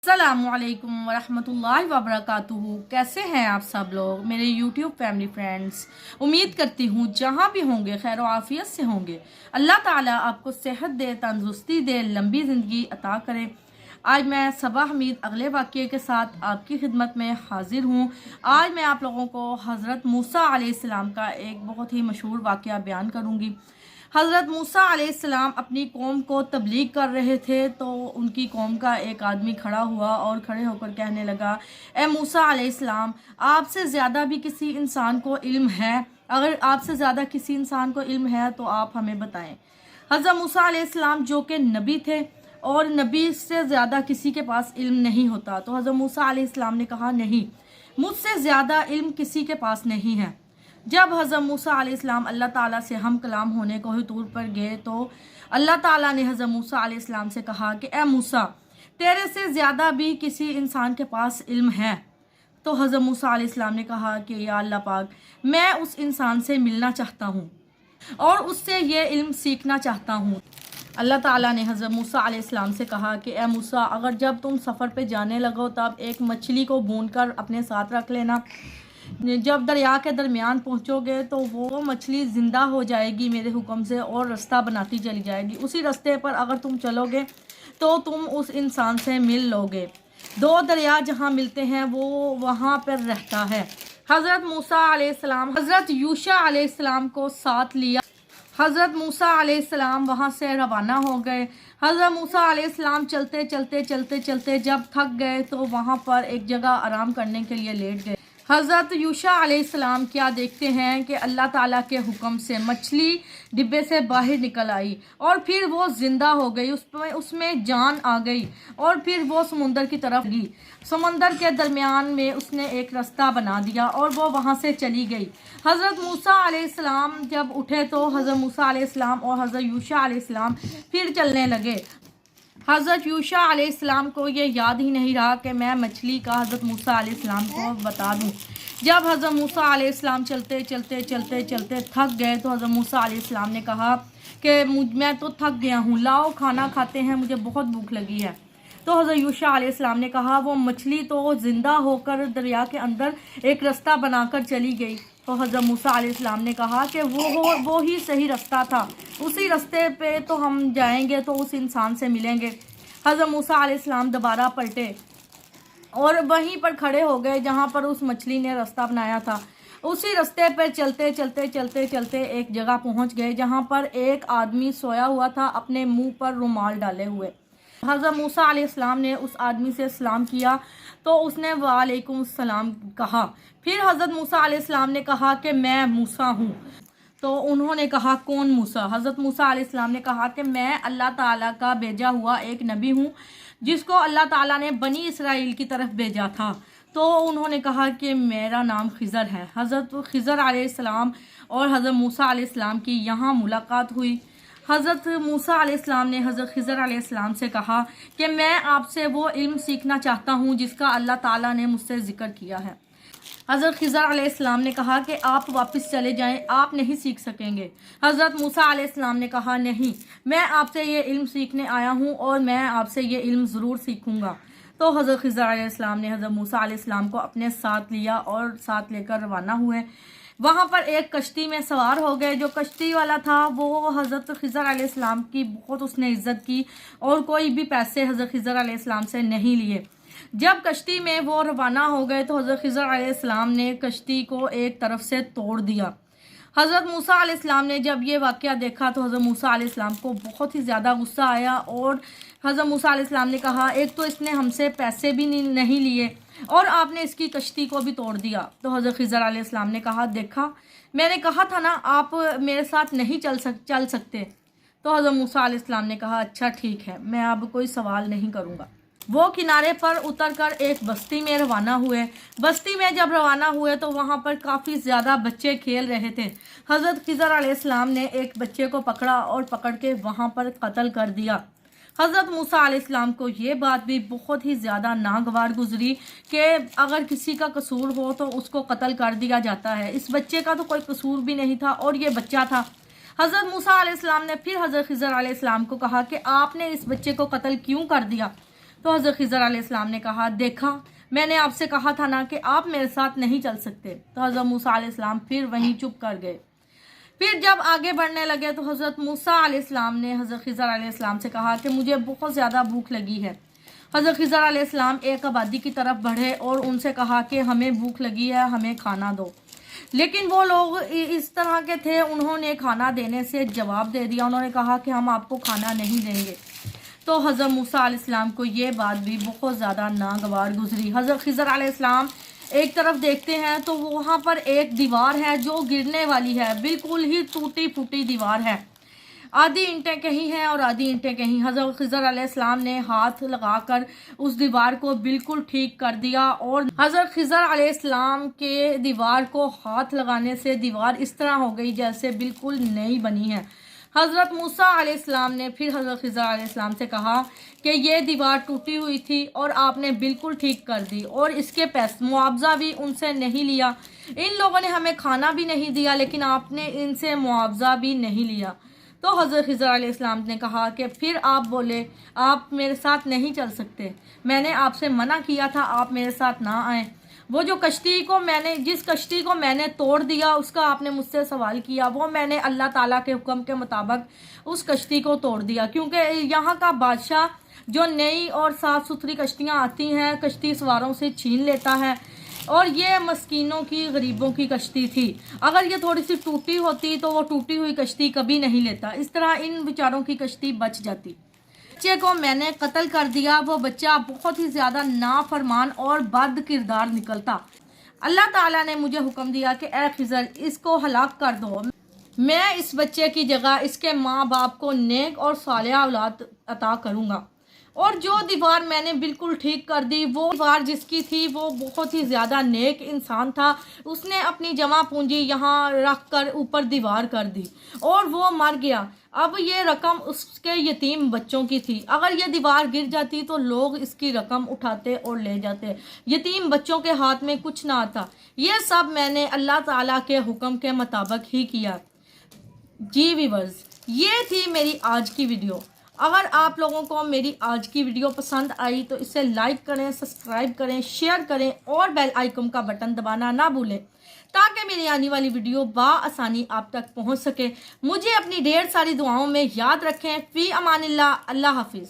अस्सलामुअलैकुम वरहमतुल्लाहि वबरकातुहू। कैसे हैं आप सब लोग मेरे यूट्यूब फैमिली फ्रेंड्स। उम्मीद करती हूँ जहाँ भी होंगे खैर आफियत से होंगे। अल्लाह ताला आपको सेहत दे, तंदुरुस्ती दे, लंबी ज़िंदगी अता करे। आज मैं सबा हमीद अगले वाक़ये के साथ आपकी खिदमत में हाजिर हूँ। आज मैं आप लोगों को हज़रत मूसा अलैहिस्सलाम का एक बहुत ही मशहूर वाक़या बयान करूँगी। हज़रत मूसा अलैहिस्सलाम अपनी कौम को तबलीग कर रहे थे तो उनकी कौम का एक आदमी खड़ा हुआ और खड़े होकर कहने लगा, ए मूसा अलैहिस्सलाम, आपसे ज़्यादा भी किसी इंसान को इल्म है? अगर आपसे ज़्यादा किसी इंसान को इल्म है तो आप हमें बताएं। हज़रत मूसा अलैहिस्सलाम जो कि नबी थे और नबी से ज़्यादा किसी के पास इल्म नहीं होता, तो हज़रत मूसा अलैहिस्सलाम ने कहा, नहीं, मुझसे ज़्यादा इल्म किसी के पास नहीं है। जब हज़रत मूसा अलैहिस्सलाम अल्लाह ताला से हम कलाम होने को हुजूर पर गए तो अल्लाह ताला ने हज़रत मूसा अलैहिस्सलाम से कहा कि ए मूसा, तेरे से ज़्यादा भी किसी इंसान के पास इल्म है? तो हज़रत मूसा अलैहिस्सलाम ने कहा कि या अल्लाह पाक, मैं उस इंसान से मिलना चाहता हूँ और उससे ये इल्म सीखना चाहता हूँ। अल्लाह ताला ने हज़रत मूसा अलैहिस्सलाम से कहा कि ए मूसा, अगर जब तुम सफ़र पे जाने लगो तब एक मछली को भूनकर अपने साथ रख लेना। जब दरिया के दरमियान पहुंचोगे तो वो मछली ज़िंदा हो जाएगी मेरे हुक्म से और रास्ता बनाती चली जाएगी। उसी रास्ते पर अगर तुम चलोगे तो तुम उस इंसान से मिल लोगे। दो दरिया जहाँ मिलते हैं वो वहाँ पर रहता है। हज़रत मूसा अलैहिस्सलाम हज़रत यूशा अलैहिस्सलाम को साथ लिया। हज़रत मूसा अलैहिस्सलाम वहाँ से रवाना हो गए। हज़रत मूसा अलैहिस्सलाम चलते चलते चलते चलते जब थक गए तो वहाँ पर एक जगह आराम करने के लिए लेट गए। हज़रत यूशा अलैहिस्सलाम क्या देखते हैं कि अल्लाह ताला के हुक्म से मछली डिब्बे से बाहर निकल आई और फिर वो ज़िंदा हो गई, उसमें जान आ गई और फिर वो समुंदर की तरफ गई। समंदर के दरमियान में उसने एक रास्ता बना दिया और वो वहाँ से चली गई। हज़रत मूसा अलैहिस्सलाम जब उठे तो हज़रत मूसा अलैहिस्सलाम और हज़रत यूशा अलैहिस्सलाम फिर चलने लगे। हज़रत यूशा अलैहिस्सलाम को ये याद ही नहीं रहा कि मैं मछली का हज़रत मूसा अलैहिस्सलाम को बता दूं। जब हज़रत मूसा अलैहिस्सलाम चलते चलते चलते चलते थक गए तो हज़रत मूसा अलैहिस्सलाम ने कहा कि मैं तो थक गया हूँ, लाओ खाना खाते हैं, मुझे बहुत भूख लगी है। तो हज़रत यूशा अलैहिस्सलाम ने कहा, वो मछली तो ज़िंदा होकर दरिया के अंदर एक रास्ता बनाकर चली गई। तो हज़रत मूसा अलैहिस्सलाम ने कहा कि वो ही सही रास्ता था, उसी रास्ते पे तो हम जाएंगे तो उस इंसान से मिलेंगे। हज़रत मूसा अलैहिस्सलाम दोबारा पलटे और वहीं पर खड़े हो गए जहाँ पर उस मछली ने रास्ता बनाया था। उसी रास्ते पर चलते चलते चलते चलते एक जगह पहुँच गए जहाँ पर एक आदमी सोया हुआ था अपने मुंह पर रुमाल डाले हुए। हज़रत मूसा अलैहिस्सलाम ने उस आदमी से सलाम किया तो उसने वालेकुम सलाम कहा। फिर हज़रत मूसा अलैहिस्सलाम ने कहा कि मैं मूसा हूँ। तो उन्होंने कहा, कौन मूसा? हज़रत मूसा अलैहिस्सलाम ने कहा कि मैं अल्लाह ताला का भेजा हुआ एक नबी हूँ जिसको अल्लाह ताला ने बनी इसराइल की तरफ भेजा था। तो उन्होंने कहा कि मेरा नाम खिज़र है। हज़रत खिज़र अलैहिस्सलाम और हज़रत मूसा अलैहिस्सलाम की यहाँ मुलाकात हुई। हज़रत मूसा अलैहिस्सलाम ने हज़रत खिज़र अलैहिस्सलाम से कहा कि मैं आपसे वो इल्म सीखना चाहता हूँ जिसका अल्लाह ताला ने मुझसे ज़िक्र किया है। हज़रत खिज़र अलैहिस्सलाम ने कहा कि आप वापस चले जाएं, आप नहीं सीख सकेंगे। हज़रत मूसा अलैहिस्सलाम ने कहा, नहीं, मैं आपसे ये इल्म सीखने आया हूँ और मैं आपसे ये इल्म ज़रूर सीखूँगा। तो हज़रत खिज़र अलैहिस्सलाम ने हज़रत मूसा अलैहिस्सलाम को अपने साथ लिया और साथ लेकर रवाना हुए। वहाँ पर एक कश्ती में सवार हो गए। जो कश्ती वाला था वो हज़रत खिज़र अलैहिस्सलाम की बहुत उसने इज़्ज़त की और कोई भी पैसे हज़रत खिज़र अलैहिस्सलाम से नहीं लिए। जब कश्ती में वो रवाना हो गए तो हज़रत खिज़र अलैहिस्सलाम ने कश्ती को एक तरफ से तोड़ दिया। हज़रत मूसा अलैहिस्सलाम ने जब ये वाक़या देखा तो हज़रत मूसा अलैहिस्सलाम को बहुत ही ज़्यादा गुस्सा आया और हज़रत मूसा अलैहिस्सलाम ने कहा, एक तो इसने हमसे पैसे भी नहीं लिए और आपने इसकी कश्ती को भी तोड़ दिया। तो हज़रत खिज़र अलैहिस्सलाम ने कहा, देखा, मैंने कहा था ना आप मेरे साथ नहीं चल सकते। तो हज़रत मूसा अलैहिस्सलाम ने कहा, अच्छा ठीक है, मैं अब कोई सवाल नहीं करूँगा। वो किनारे पर उतरकर एक बस्ती में रवाना हुए। बस्ती में जब रवाना हुए तो वहाँ पर काफ़ी ज़्यादा बच्चे खेल रहे थे। हज़रत खिज़र अलैहिस्सलाम ने एक बच्चे को पकड़ा और पकड़ के वहाँ पर कत्ल कर दिया। हज़रत मूसा अलैहिस्सलाम को ये बात भी बहुत ही ज़्यादा नागवार गुजरी कि अगर किसी का कसूर हो तो उसको कत्ल कर दिया जाता है। इस बच्चे का तो कोई कसूर भी नहीं था और ये बच्चा था। हज़रत मूसा अलैहिस्सलाम ने फिर हज़रत खिज़र अलैहिस्सलाम को कहा कि आपने इस बच्चे को कत्ल क्यों कर दिया? तो हज़रत खिज़र अलैहिस्सलाम ने कहा, देखा मैंने आपसे कहा था ना कि आप मेरे साथ नहीं चल सकते। तो हज़रत मूसा अलैहिस्सलाम फिर वहीं चुप कर गए। फिर जब आगे बढ़ने लगे तो हज़रत मूसा अलैहिस्सलाम ने हज़रत खिज़र अलैहिस्सलाम से कहा कि मुझे बहुत ज़्यादा भूख लगी है। हज़रत खिज़र अलैहिस्सलाम एक आबादी की तरफ बढ़े और उनसे कहा कि हमें भूख लगी है, हमें खाना दो। लेकिन वो लोग इस तरह के थे, उन्होंने खाना देने से जवाब दे दिया। उन्होंने कहा कि हम आपको खाना नहीं देंगे। तो हज़रत मूसा अलैहिस्सलाम को ये बात भी बहुत ज़्यादा नागवार गुजरी। हज़रत खिज़र अलैहिस्सलाम एक तरफ देखते हैं तो वहाँ पर एक दीवार है जो गिरने वाली है, बिल्कुल ही टूटी फूटी दीवार है। आधी ईंटें कहीं हैं और आधी ईंटें कहीं। हज़रत खिज़र अलैहिस्सलाम ने हाथ लगाकर उस दीवार को बिल्कुल ठीक कर दिया और हज़रत खिज़र अलैहिस्सलाम के दीवार को हाथ लगाने से दीवार इस तरह हो गई जैसे बिल्कुल नई बनी है। हज़रत मूसा अलैहिस्सलाम ने फिर हज़रत खिज़र अलैहिस्सलाम से कहा कि ये दीवार टूटी हुई थी और आपने बिल्कुल ठीक कर दी और इसके पैसे मुआवजा भी उनसे नहीं लिया। इन लोगों ने हमें खाना भी नहीं दिया लेकिन आपने इनसे मुआवजा भी नहीं लिया। तो हज़रत खिज़र अलैहिस्सलाम ने कहा कि फिर आप बोले आप मेरे साथ नहीं चल सकते, मैंने आपसे मना किया था आप मेरे साथ ना आएँ। वो जो कश्ती को जिस कश्ती को मैंने तोड़ दिया उसका आपने मुझसे सवाल किया, वो मैंने अल्लाह ताला के हुक्म के मुताबिक उस कश्ती को तोड़ दिया, क्योंकि यहाँ का बादशाह जो नई और साफ़ सुथरी कश्तियाँ आती हैं कश्ती सवारों से छीन लेता है और ये मस्कीनों की गरीबों की कश्ती थी। अगर ये थोड़ी सी टूटी होती तो वो टूटी हुई कश्ती कभी नहीं लेता, इस तरह इन बेचारों की कश्ती बच जाती। बच्चे को मैंने कत्ल कर दिया, वो बच्चा बहुत ही ज़्यादा नाफरमान और बद किरदार निकलता। अल्लाह ताला ने मुझे हुक्म दिया कि ए खिज़र इसको हलाक कर दो। मैं इस बच्चे की जगह इसके माँ बाप को नेक और सालिहा औलाद अता करूँगा। और जो दीवार मैंने बिल्कुल ठीक कर दी, वो दीवार जिसकी थी वो बहुत ही ज़्यादा नेक इंसान था, उसने अपनी जमा पूंजी यहाँ रख कर ऊपर दीवार कर दी और वो मर गया। अब ये रकम उसके यतीम बच्चों की थी, अगर ये दीवार गिर जाती तो लोग इसकी रकम उठाते और ले जाते, यतीम बच्चों के हाथ में कुछ ना आता। ये सब मैंने अल्लाह ताला के हुक्म के मुताबिक ही किया। जी व्यूअर्स, ये थी मेरी आज की वीडियो। अगर आप लोगों को मेरी आज की वीडियो पसंद आई तो इसे लाइक करें, सब्सक्राइब करें, शेयर करें और बेल आइकन का बटन दबाना ना भूलें ताकि मेरी आने वाली वीडियो आसानी आप तक पहुंच सके। मुझे अपनी ढेर सारी दुआओं में याद रखें। फी अमानिल्लाह, अल्लाह हाफिज़।